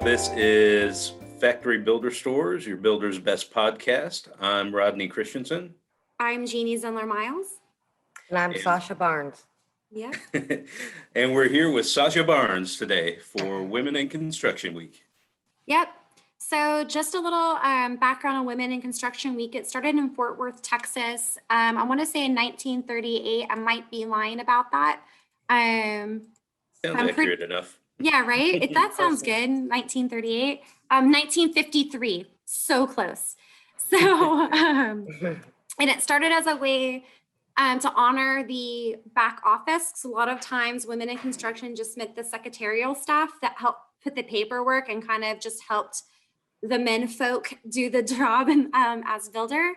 This is Factory Builder Stores, your builder's best podcast. I'm Rodney Christensen. I'm Jeannie Zindler-Miles. And I'm Sacha Barnes. Yeah. And we're here with Sacha Barnes today for Women in Construction Week. Yep. So just a little background on Women in Construction Week. It started in Fort Worth, Texas. I want to say in 1938. I might be lying about that. Sounds accurate enough. Yeah, right? That sounds good. 1938. 1953. So close. So, and it started as a way to honor the back office. So a lot of times women in construction just meant the secretarial staff that helped put the paperwork and kind of just helped the men folk do the job and, as builder.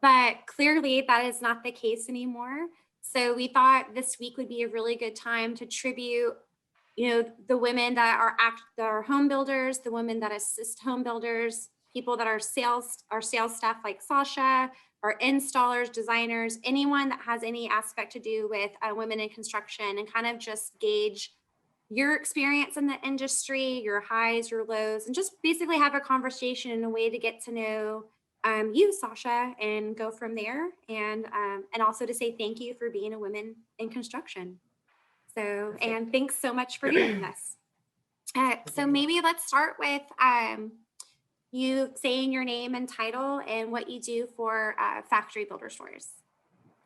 But clearly that is not the case anymore. So we thought this week would be a really good time to tribute, the women that are home builders, the women that assist home builders, people that are sales staff like Sacha, or installers, designers, anyone that has any aspect to do with women in construction, and kind of just gauge your experience in the industry, your highs, your lows, and just basically have a conversation in a way to get to know you, Sacha, and go from there. And also to say thank you for being a woman in construction. So, and thanks so much for doing this. So maybe let's start with you saying your name and title and what you do for Factory Builder Stores.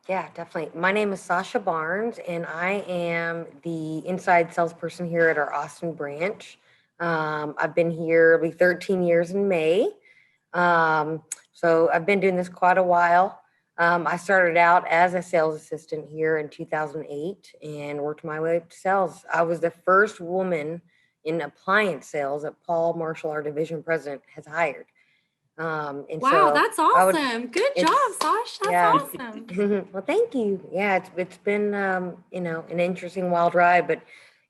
Yeah, definitely. My name is Sacha Barnes, and I am the inside salesperson here at our Austin branch. I've been here, it'll be 13 years in May. So I've been doing this quite a while. I started out as a sales assistant here in 2008 and worked my way up to sales. I was the first woman in appliance sales that Paul Marshall, our division president, has hired. Wow, so that's awesome. Good job, Sash. That's awesome. Well, thank you. Yeah, it's been an interesting wild ride, but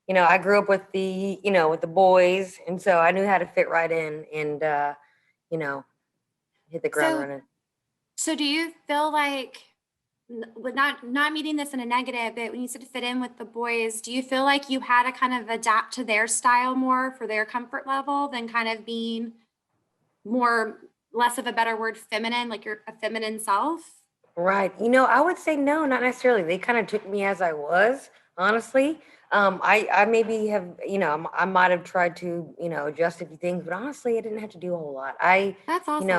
I grew up with the boys, and so I knew how to fit right in and hit the ground running. So do you feel like, with not meeting this in a negative, but when you said to fit in with the boys, do you feel like you had to kind of adapt to their style more for their comfort level than kind of being less of a better word, feminine, like you're a feminine self? Right. I would say no, not necessarily. They kind of took me as I was, honestly. I maybe have, I might have tried to, adjust a few things, but honestly, I didn't have to do a whole lot. That's awesome.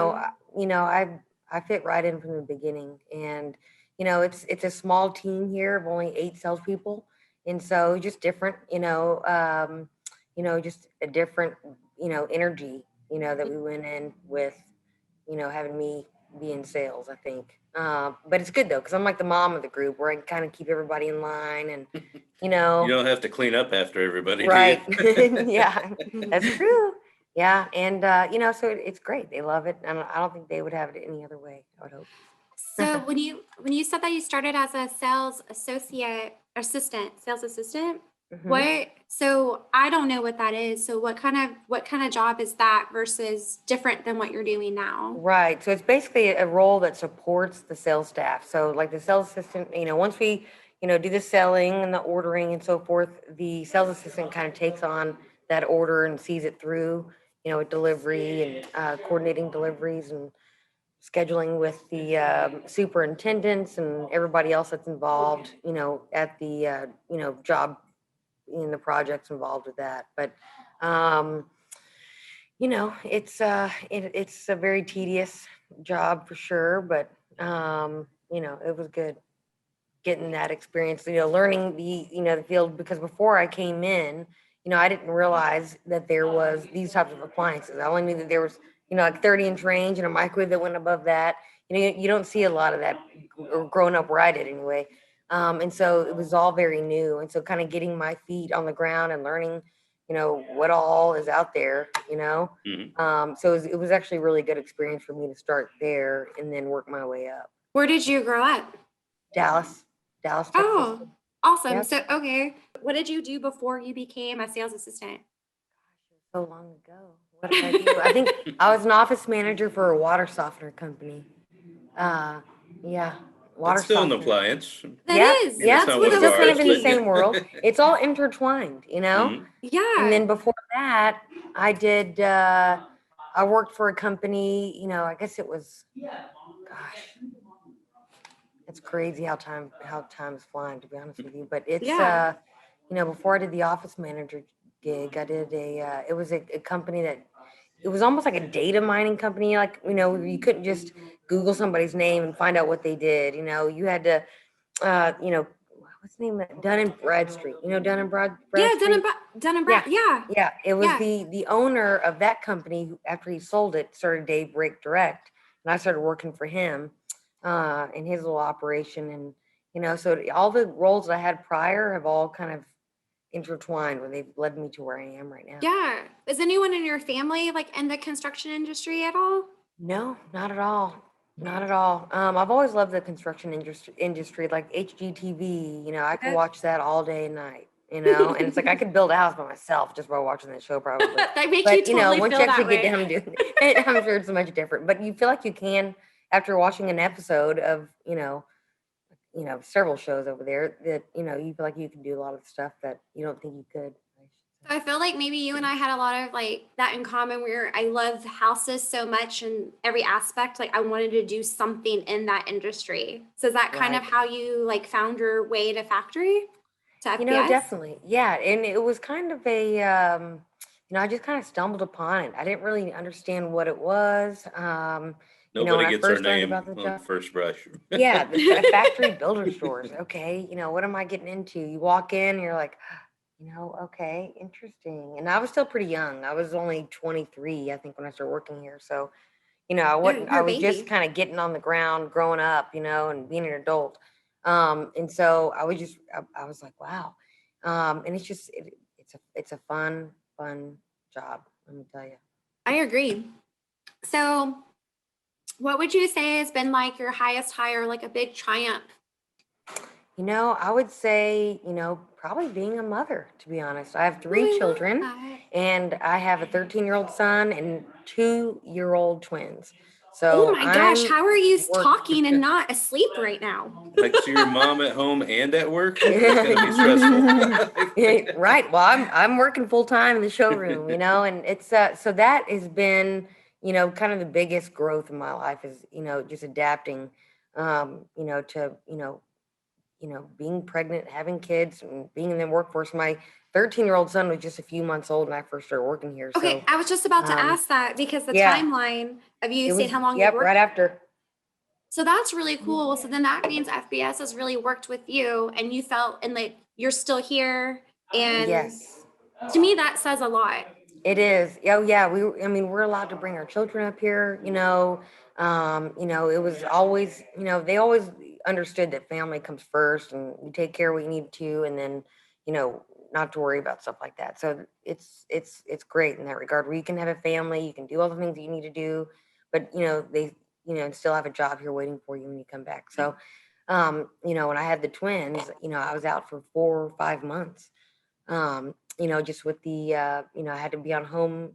I fit right in from the beginning, and it's a small team here of only 8 salespeople, and so just different, just a different, energy, that we went in with, having me be in sales, I think. But it's good though, because I'm like the mom of the group, where I can kind of keep everybody in line, and You don't have to clean up after everybody, right? Yeah, that's true. Yeah, and so it's great. They love it, and I don't think they would have it any other way. I would hope. So when you said that you started as a sales assistant, Mhm. so I don't know what that is. So what kind of job is that versus different than what you're doing now? Right. So it's basically a role that supports the sales staff. So like the sales assistant, once we, do the selling and the ordering and so forth, the sales assistant kind of takes on that order and sees it through, with delivery and coordinating deliveries and scheduling with the superintendents and everybody else that's involved, at the, job in the projects involved with that. But, it's a very tedious job for sure, but, it was good getting that experience, learning the field, because before I came in, I didn't realize that there was these types of appliances. I only knew that there was, like 30-inch range and a microwave that went above that. You don't see a lot of that growing up where I did anyway. And so it was all very new. And so kind of getting my feet on the ground and learning, what all is out there, Mm-hmm. So it was actually a really good experience for me to start there and then work my way up. Where did you grow up? Dallas, Texas. Oh, awesome. Yep. So, okay. What did you do before you became a sales assistant? So long ago. What did I do? I think I was an office manager for a water softener company. Yeah, water It's still an softener. appliance. That Yep, is. yep. That's That's not what It's one I of still was kind of ours, in the but thinking. same world. It's all intertwined, you know? Mhm. And Yeah. then before that, I worked for a company, I guess it was, gosh, it's crazy how time is flying, to be honest with you. But it's, Yeah. before I did the office manager gig, I did it was a company that, it was almost like a data mining company. Like, you couldn't just Google somebody's name and find out what they did. You had to, what's the name of that? Dun and Bradstreet. Dun and Yeah. Bradstreet? Dun and Yeah. Brad. Yeah. Yeah, it was Yeah. the owner of that company who, after he sold it, started Dave Break Direct, and I started working for him in his little operation, and so all the roles that I had prior have all kind of intertwined where they've led me to where I am right now. Yeah. Is anyone in your family like in the construction industry at all? No, not at all. Not at all. I've always loved the construction industry, like HGTV. I could Yeah. watch that all day and night. And it's like I could build a house by myself just by watching that show, probably. That makes But you totally once feel you that actually get way. down to it, I'm sure it's much different. But you feel like you can after watching an episode of several shows over there that you feel like you can do a lot of stuff that you don't think you could. So I feel like maybe you and I had a lot of like that in common where I love houses so much and every aspect. Like I wanted to do something in that industry. So is that kind of Right. how you like found your way to factory to FPS? Definitely. Yeah. And it was kind of I just kind of stumbled upon it. I didn't really understand what it was. Nobody When I gets our first learned name about the on job. first brush. Yeah, the factory builder stores. Okay. What am I getting into? You walk in, and you're like, okay, interesting. And I was still pretty young. I was only 23, I think, when I started working here. So, I wasn't, I You're a was just baby. kind of getting on the ground, growing up, and being an adult. And so I was like, wow. And it's just, it's a fun job. Let me tell you. I agree. So what would you say has been like your highest high or like a big triumph? I would say, probably being a mother, to be honest. I have Oh, three I love children, that. and I have a 13-year-old son and 2-year-old twins. Oh So my gosh, I'm how are you work. talking and not asleep right now? Like, so your mom at home and at work? That's gonna be stressful. Right. Well, I'm working full time in the showroom, and it's so that has been, kind of the biggest growth in my life is, just adapting, to, being pregnant, having kids, and being in the workforce. My 13-year-old son was just a few months old when I first started working here. Okay, So, I was just about to um, ask that because the yeah, timeline of you it saying was, how long you yep, worked. right after. So that's really cool. So then that means FBS has really worked with you and you felt and like you're still here. And Yes, to me, that says a lot. it is. Oh, yeah. I mean, we're allowed to bring our children up here, it was always, they always understood that family comes first and you take care of what you need to, and then, not to worry about stuff like that. So it's great in that regard where you can have a family, you can do all the things that you need to do, but, they, still have a job here waiting for you when you come back. So, when I had the twins, I was out for 4 or 5 months, just with the, I had to be on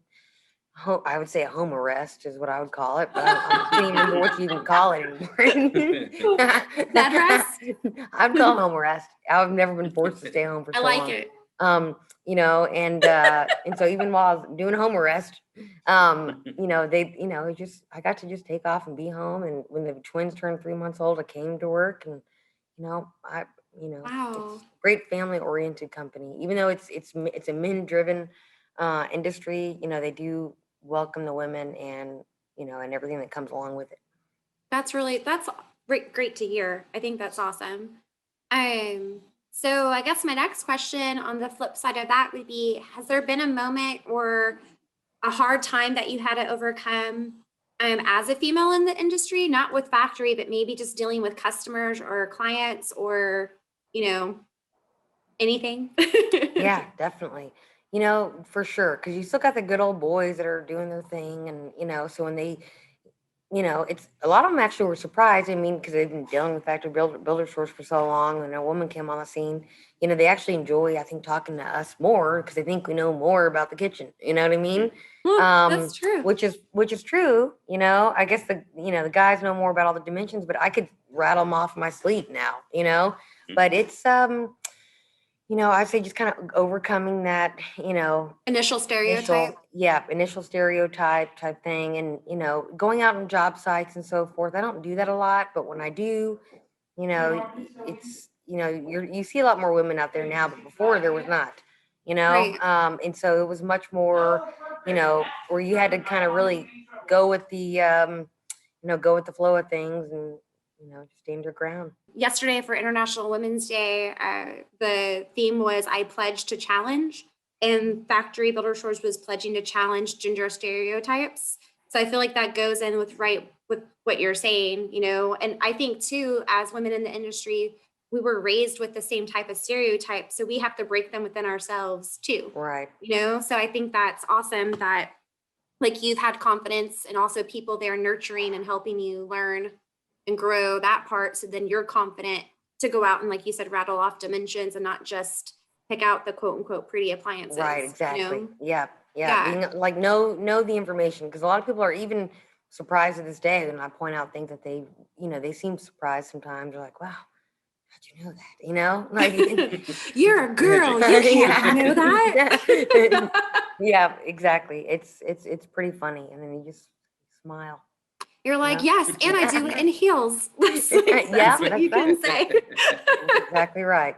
I would say a home arrest is what I would call it, but I can't even remember what you even call it anymore. Bed rest? I'd call it home arrest. I've never been forced to stay home for I so like long. it. And so even while I was doing home arrest, they, it just, I got to just take off and be home. And when the twins turned 3 months old, I came to work, and, Wow. it's great family oriented company, even though it's a men driven, industry, they do welcome the women and, and everything that comes along with it. That's great to hear. I think that's awesome. So I guess my next question on the flip side of that would be, has there been a moment or a hard time that you had to overcome as a female in the industry, not with factory, but maybe just dealing with customers or clients or, anything? Yeah, definitely. For sure. Cause you still got the good old boys that are doing their thing. And, so when they, it's a lot of them actually were surprised. I mean, because they've been dealing with factory builder stores for so long, and a woman came on the scene. They actually enjoy, I think, talking to us more because they think we know more about the kitchen. You know what I mean? That's true. Which is true. I guess the guys know more about all the dimensions, but I could rattle them off in my sleep now, Mhm. but it's, I say just kind of overcoming that, Initial stereotype. initial stereotype type thing. And, going out on job sites and so forth. I don't do that a lot, but when I do, it's, you see a lot more women out there now, but before there was not, Right. and so it was much more, where you had to kind of really go with the, go with the flow of things and, just stand your ground. Yesterday for International Women's Day, the theme was I pledge to challenge, and Factory Builder Stores was pledging to challenge gender stereotypes. So I feel like that goes in with what you're saying, and I think too, as women in the industry, we were raised with the same type of stereotypes. So we have to break them within ourselves too, Right. So I think that's awesome that like you've had confidence and also people there nurturing and helping you learn and grow that part. So then you're confident to go out and, like you said, rattle off dimensions and not just pick out the quote unquote pretty appliances. Right, exactly. Yeah. Yeah. Being, like know the information, because a lot of people are even surprised to this day when I point out things that they seem surprised sometimes. They're like, wow, how'd you know that? Like You're a girl, you can't know that. Yeah, exactly. It's pretty funny, and then you just smile. You're like, Yeah. yes, and I do it in heels. That's Yeah, what that's you can right. say. That's exactly right.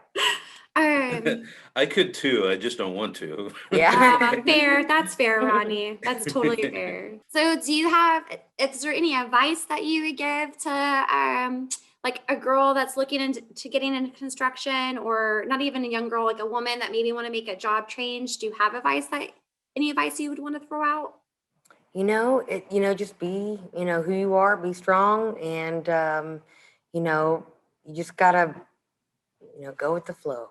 I could too. I just don't want to. Yeah. Fair. That's fair, Rodney. That's totally fair. So is there any advice that you would give to like a girl that's looking into getting into construction, or not even a young girl, like a woman that maybe want to make a job change? Do you have any advice you would want to throw out? Just be, who you are, be strong, and, you just gotta, go with the flow,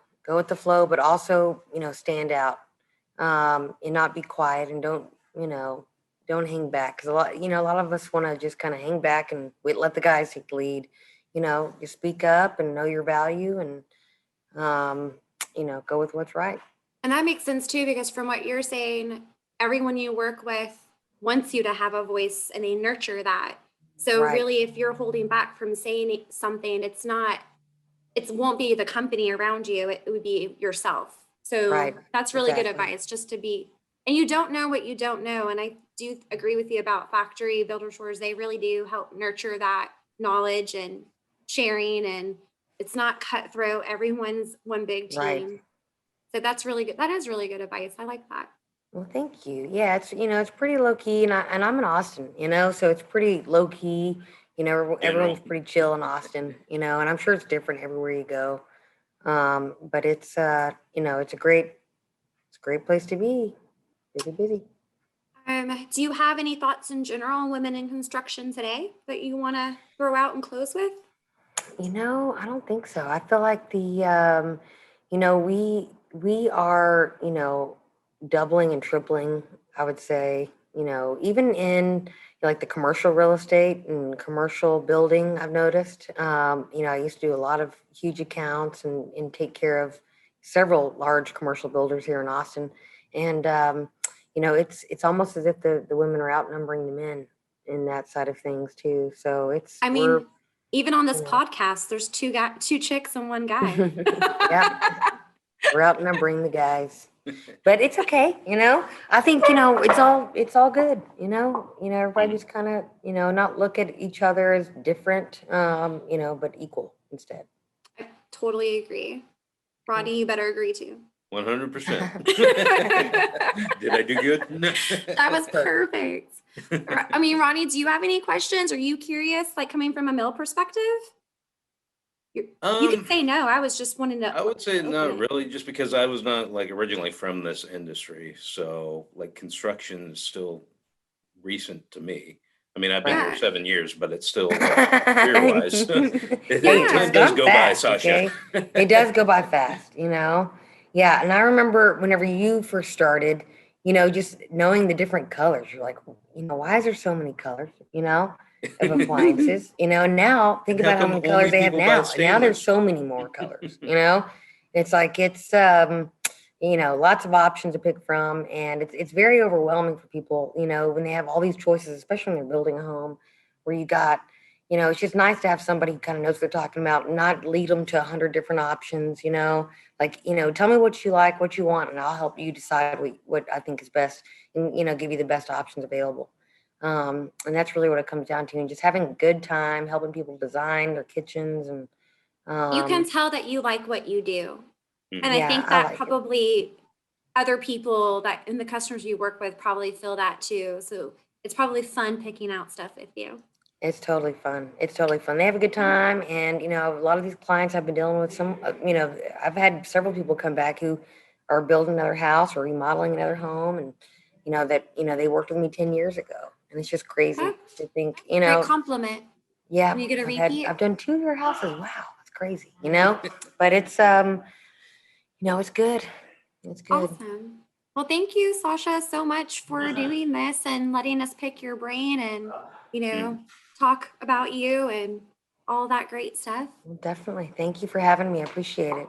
but also, stand out, and not be quiet, and don't hang back. Cause a lot of us want to just kind of hang back and let the guys take the lead, just speak up and know your value, and, go with what's right. And that makes sense too, because from what you're saying, everyone you work with wants you to have a voice and they nurture that. So Right. really, if you're holding back from saying something, it won't be the company around you. It would be yourself. So Right. that's really good Exactly. advice, just to be, and you don't know what you don't know. And I do agree with you about Factory Builder Stores. They really do help nurture that knowledge and sharing, and it's not cutthroat. Everyone's one big team. Right. So that's really good. That is really good advice. I like that. Well, thank you. Yeah, it's pretty low key, and I'm in Austin, so it's pretty low key. Everyone's pretty chill in Austin, and I'm sure it's different everywhere you go. But it's it's a great place to be. Busy. Do you have any thoughts in general on women in construction today that you want to throw out and close with? I don't think so. I feel like we are, doubling and tripling, I would say, even in like the commercial real estate and commercial building, I've noticed. I used to do a lot of huge accounts and take care of several large commercial builders here in Austin. And it's almost as if the women are outnumbering the men in that side of things too. So even on this podcast, there's two chicks and one guy. Yeah, we're outnumbering the guys, but it's okay. I think it's all good. Everybody just kind of not look at each other as different, but equal instead. I totally agree. Rodney, you better agree too. 100%. Did I do good? That was perfect. I mean, Ronnie, do you have any questions? Are you curious, like coming from a male perspective? You can say no. I was just wanting to. I would say not really, just because I was not like originally from this industry. So like construction is still recent to me. I mean, I've been here 7 years, but it's still career-wise. Time does go by, Sasha. Okay? It does go by fast, Yeah, and I remember whenever you first started, just knowing the different colors. You're like, why is there so many colors, of appliances? And now think about how many colors they have now. And now there's so many more colors, It's like lots of options to pick from, and it's very overwhelming for people, when they have all these choices, especially when they're building a home where you got, you know, it's just nice to have somebody who kind of knows what they're talking about, and not lead them to 100 different options, you know, like, you know, tell me what you like, what you want, and I'll help you decide what I think is best, and, you know, give you the best options available. And that's really what it comes down to, and just having a good time, helping people design their kitchens. And You can um, tell that you like what you do. And I yeah, think I that like it. probably other people that and the customers you work with probably feel that too. So it's probably fun picking out stuff with you. It's totally fun. It's totally fun. They have a good time. And, you know, a lot of these clients I've been dealing with, you know, I've had several people come back who are building another house or remodeling another home. And, you know, they worked with me 10 years ago. And it's just crazy That's to think, you a great know, compliment. yeah, When you get a repeat. I've done 2 of your houses. Wow. That's crazy, you know, but it's, you know, it's good. It's good. Awesome. Well, thank you, Sasha, so much for doing this and letting us pick your brain and, you know, talk about you and all that great stuff. Well, definitely. Thank you for having me. I appreciate it.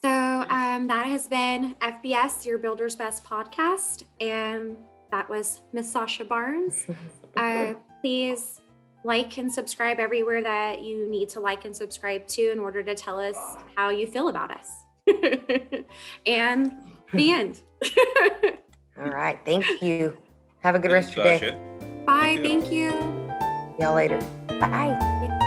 So that has been FBS, your Builder's Best podcast. And that was Miss Sacha Barnes. Please like and subscribe everywhere that you need to like and subscribe to in order to tell us how you feel about us. And the end. All right. Thank you. Have a good rest of your day. Sasha. Bye. Thank you. Y'all later. Bye.